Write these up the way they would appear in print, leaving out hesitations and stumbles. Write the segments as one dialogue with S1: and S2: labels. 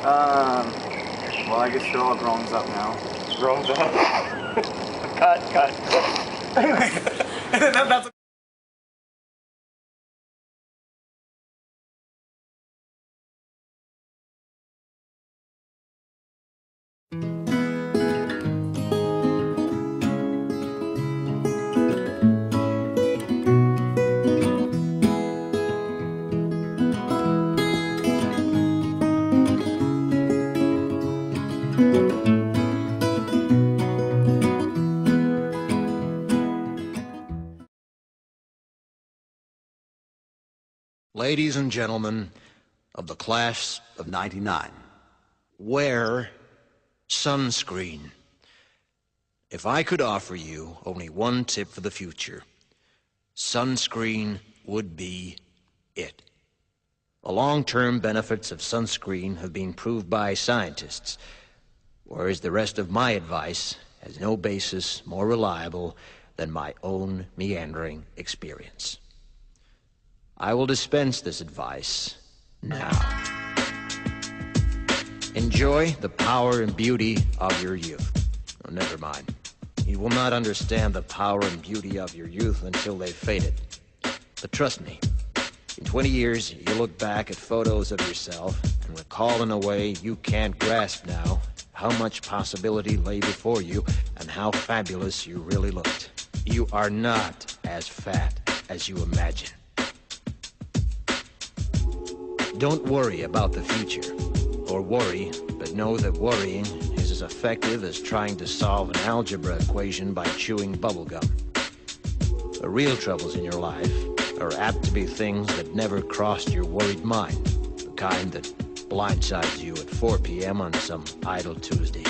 S1: Well, I guess you're all grown up now.
S2: Grown up? Cut.
S1: Anyway, that's
S3: Ladies and gentlemen of the class of '99, wear sunscreen. If I could offer you only one tip for the future, sunscreen would be it. The long-term benefits of sunscreen have been proved by scientists, whereas the rest of my advice has no basis more reliable than my own meandering experience. I will dispense this advice now. Enjoy the power and beauty of your youth. Oh, never mind. You will not understand the power and beauty of your youth until they've faded. But trust me, in 20 years, you'll look back at photos of yourself and recall in a way you can't grasp now how much possibility lay before you and how fabulous you really looked. You are not as fat as you imagine. Don't worry about the future, or worry, but know that worrying is as effective as trying to solve an algebra equation by chewing bubblegum. The real troubles in your life are apt to be things that never crossed your worried mind, the kind that blindsides you at 4 p.m. on some idle Tuesday.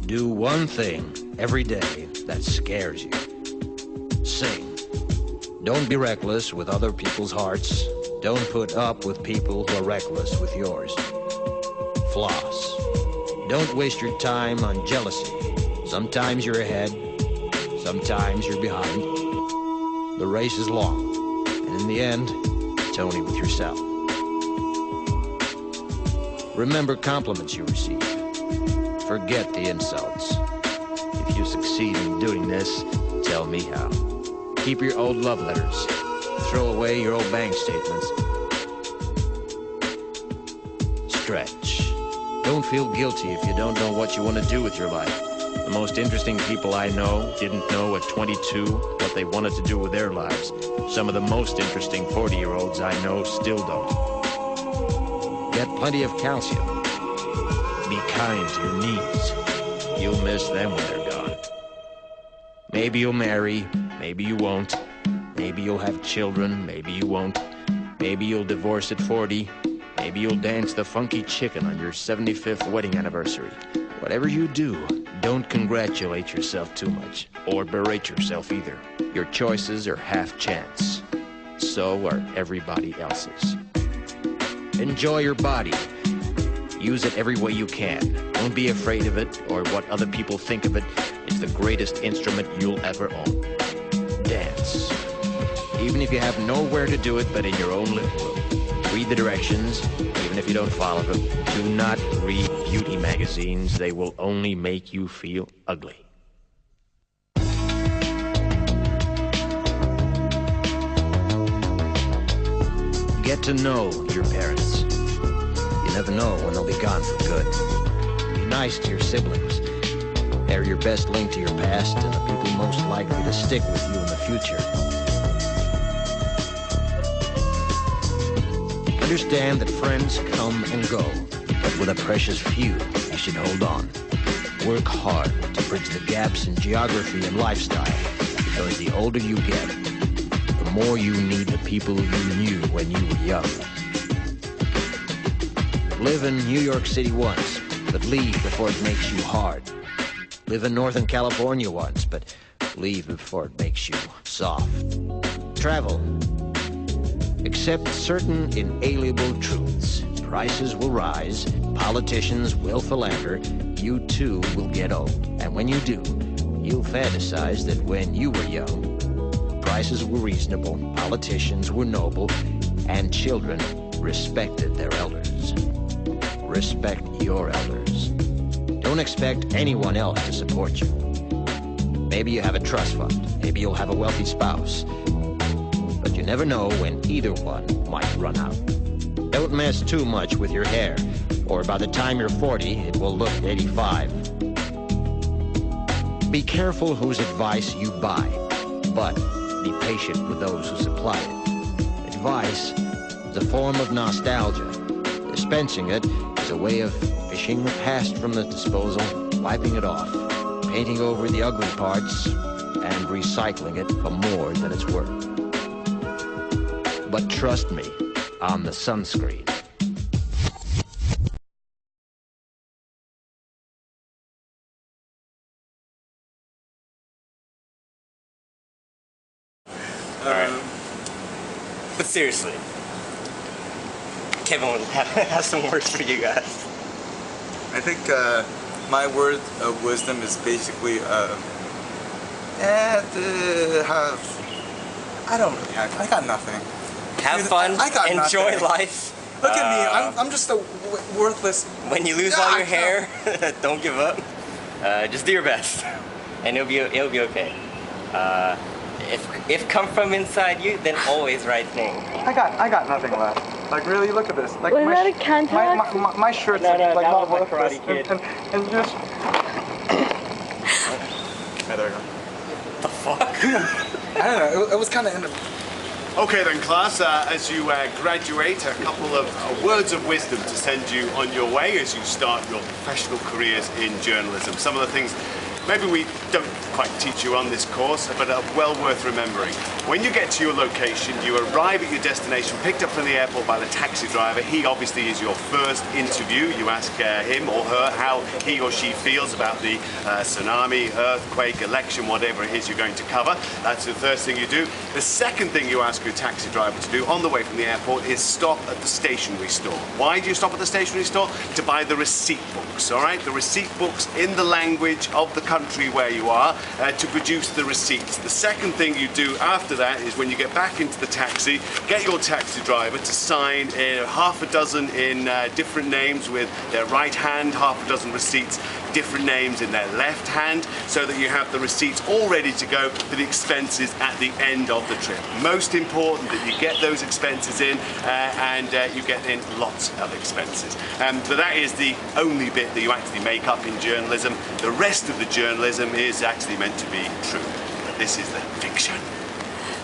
S3: Do one thing every day that scares you. Sing. Don't be reckless with other people's hearts. Don't put up with people who are reckless with yours. Floss. Don't waste your time on jealousy. Sometimes you're ahead, sometimes you're behind. The race is long, and in the end, it's only with yourself. Remember compliments you receive. Forget the insults. If you succeed in doing this, tell me how. Keep your old love letters. Throw away your old bank statements. Stretch. Don't feel guilty if you don't know what you want to do with your life. The most interesting people I know didn't know at 22 what they wanted to do with their lives. Some of the most interesting 40-year-olds I know still don't. Get plenty of calcium. Be kind to your knees. You'll miss them when they're gone. Maybe you'll marry, maybe you won't. Maybe you'll have children, maybe you won't. Maybe you'll divorce at 40. Maybe you'll dance the funky chicken on your 75th wedding anniversary. Whatever you do, don't congratulate yourself too much, or berate yourself either. Your choices are half chance. So are everybody else's. Enjoy your body. Use it every way you can. Don't be afraid of it or what other people think of it. It's the greatest instrument you'll ever own. Dance. Even if you have nowhere to do it but in your own living room. Read the directions, even if you don't follow them. Do not read beauty magazines. They will only make you feel ugly. Get to know your parents. You never know when they'll be gone for good. Be nice to your siblings. They're your best link to your past and the people most likely to stick with you in the future. Understand that friends come and go, but with a precious few, you should hold on. Work hard to bridge the gaps in geography and lifestyle, because the older you get, the more you need the people you knew when you were young. Live in New York City once, but leave before it makes you hard. Live in Northern California once, but leave before it makes you soft. Travel. Accept certain inalienable truths. Prices will rise, politicians will philander, you too will get old. And when you do, you'll fantasize that when you were young, prices were reasonable, politicians were noble, and children respected their elders. respect your elders. Don't expect anyone else to support you. Maybe you have a trust fund, maybe you'll have a wealthy spouse, but you never know when either one might run out. Don't mess too much with your hair, or by the time you're 40, it will look 85. Be careful whose advice you buy, but be patient with those who supply it. Advice is a form of nostalgia. Dispensing it is a way of fishing the past from the disposal, wiping it off, painting over the ugly parts, and recycling it for more than it's worth. But trust me on the sunscreen.
S2: But seriously, Kevin has some words for you guys.
S1: I think my word of wisdom is basically I don't really have. I got nothing.
S2: Have fun.
S1: I got
S2: enjoy
S1: nothing.
S2: life.
S1: Look at me. I'm just a worthless.
S2: When you lose all your hair, don't give up. Just do your best, and it'll be okay. If come from inside you, then always right thing.
S1: I got nothing left. Like really, look at this. Like
S4: Was that a contact?
S1: my shirt's
S2: No,
S1: like
S2: that
S1: not
S2: was my
S1: worthless.
S2: Karate Kid.
S1: And just. Yeah, there we go.
S2: The fuck?
S1: I don't know. It was kind of in the.
S5: Okay then, class, as you graduate, a couple of words of wisdom to send you on your way as you start your professional careers in journalism. Some of the things maybe we don't quite teach you on this course, but are well worth remembering. When you get to your location, you arrive at your destination, picked up from the airport by the taxi driver. He obviously is your first interview. You ask him or her how he or she feels about the tsunami, earthquake, election, whatever it is you're going to cover. That's the first thing you do. The second thing you ask your taxi driver to do on the way from the airport is stop at the stationery store. Why do you stop at the stationery store? To buy the receipt books, all right? The receipt books in the language of the country where you are to produce the receipts. The second thing you do after that is when you get back into the taxi, get your taxi driver to sign half a dozen in different names with their right hand, half a dozen receipts, different names in their left hand, so that you have the receipts all ready to go for the expenses at the end of the trip. Most important that you get those expenses in and you get in lots of expenses. But that is the only bit that you actually make up in journalism. The rest of the journalism is actually meant to be true. But this is the fiction.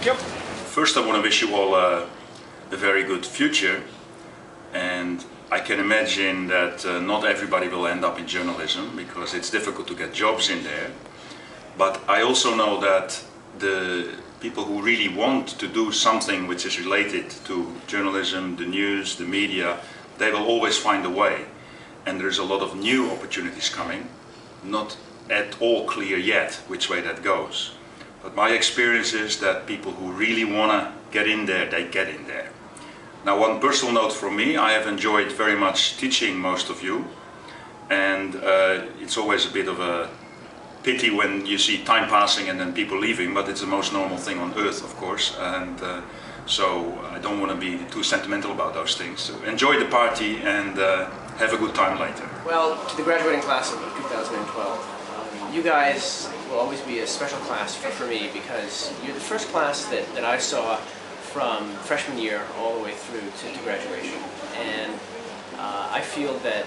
S1: Yep.
S6: First, I want to wish you all a very good future, and I can imagine that not everybody will end up in journalism because it's difficult to get jobs in there. But I also know that the people who really want to do something which is related to journalism, the news, the media, they will always find a way. And there's a lot of new opportunities coming, not at all clear yet which way that goes. But my experience is that people who really want to get in there, they get in there. Now, one personal note from me, I have enjoyed very much teaching most of you, and it's always a bit of a pity when you see time passing and then people leaving, but it's the most normal thing on earth, of course, and so I don't want to be too sentimental about those things. So enjoy the party and have a good time later.
S7: Well, to the graduating class of 2012, you guys will always be a special class for me because you're the first class that I saw from freshman year all the way through to graduation. And I feel that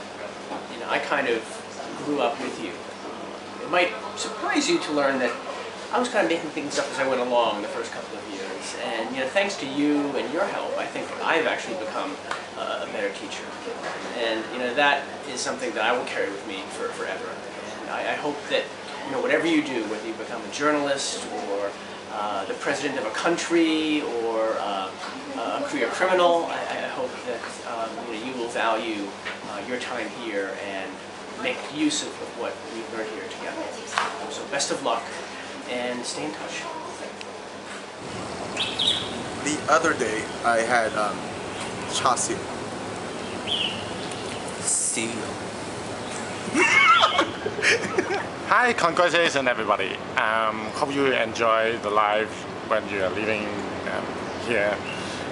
S7: I kind of grew up with you. It might surprise you to learn that I was kind of making things up as I went along the first couple of years. And thanks to you and your help, I think I've actually become a better teacher. And that is something that I will carry with me forever. And I hope that whatever you do, whether you become a journalist or the president of a country or a career criminal, I hope that you will value your time here and make use of what we've learned here together. So best of luck and stay in touch.
S1: The other day I had chassis.
S2: See you.
S8: Hi, congratulations everybody. Hope you enjoy the life when you are living here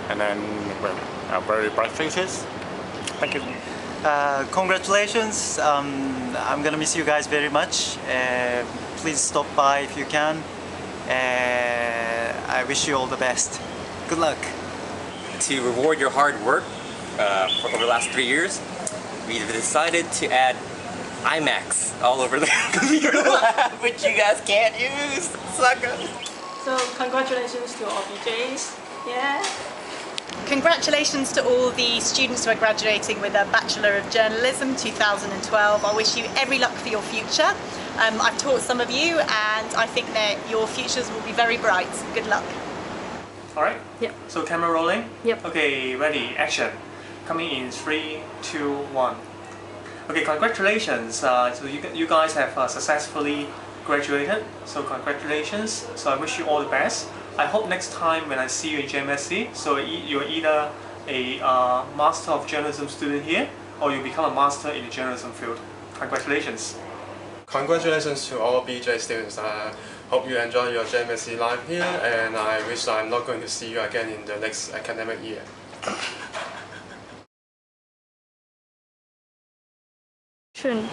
S8: and then very bright faces. Thank you.
S4: Congratulations. I'm gonna miss you guys very much. Please stop by if you can. I wish you all the best. Good luck.
S2: To reward your hard work for over the last 3 years, we've decided to add IMAX all over the computer lab, which you guys can't use. Suckers.
S9: So congratulations to all BJs. Yeah.
S10: Congratulations to all the students who are graduating with a Bachelor of Journalism 2012. I wish you every luck for your future. I've taught some of you and I think that your futures will be very bright. Good luck.
S11: Alright?
S9: Yep.
S11: So camera rolling?
S9: Yep.
S11: Okay, ready, action. Coming in 3, 2, 1. Okay, congratulations. So you guys have successfully graduated. So congratulations. So I wish you all the best. I hope next time when I see you in JMSC, so you're either a Master of Journalism student here or you become a master in the journalism field. Congratulations.
S12: Congratulations to all BJ students. I hope you enjoy your JMSC life here, and I wish I'm not going to see you again in the next academic year.
S9: Schön.